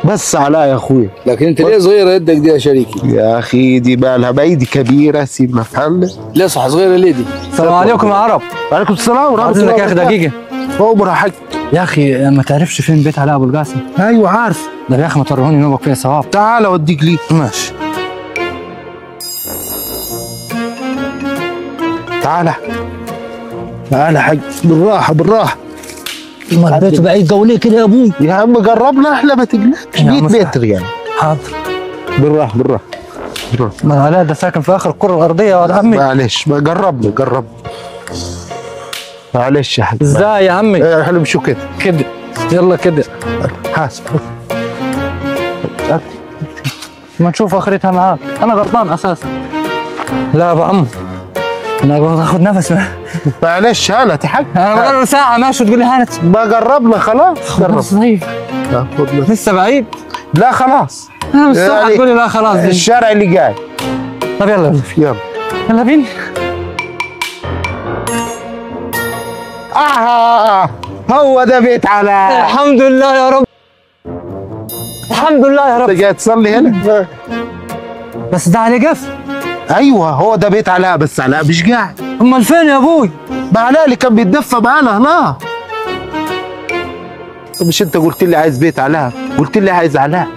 بس علاء يا اخويا. لكن انت ليه صغيره يدك دي يا شريكي؟ يا اخي دي بالها بايدي كبيره، سيبنا في حالنا. ليه صح صغيره ليه دي؟ السلام عليكم يا عرب. وعليكم السلام ورحمه الله. عايزك يا اخي دقيقه. عمر يا حاج. يا اخي ما تعرفش فين بيت علاء ابو القاسم؟ ايوه عارف. ده يا اخي ما توروني نوبك فيها ثواب. تعال اوديك ليه. ماشي. تعال تعال يا حاج، بالراحه بالراحه. ما البيت بعيد قولي كده يا ابوي. يا عم جربنا احنا، ما تقلقش. 100 متر يعني. حاضر. بالراحه بالراحه بالراحه. ما علاء ده ساكن في اخر الكره الارضيه يا ولد عمي. معلش جربنا. معلش يا حاج. ازاي يا عمي؟ احنا مشوا كده كده يلا كده. حاسب. ما نشوف اخرتها معاك. انا غلطان اساسا. لا يا ابو عمو انا ابغى اخذ نفس. معلش هانت يا حاج. انا بقالي ساعه ماشي تقول لي هانت. ما جربنا خلاص. جرب صحيح. لسه بعيد. لا خلاص. انا مش ساعه تقول لي لا خلاص دي. الشارع اللي جاي. طب يلا يلا بينا. هو ده بيت علاء. الحمد لله يا رب. الحمد لله يا رب. انت جاي تصلي هنا؟ بس ده عليه قفل. ايوه هو ده بيت علاء، بس علاء مش قاعد. امال فين يا ابوي؟ ما علاء اللي كان بيتدفى معانا هنا. مش انت قلت لي عايز بيت علاء؟ قلت لي عايز علاء.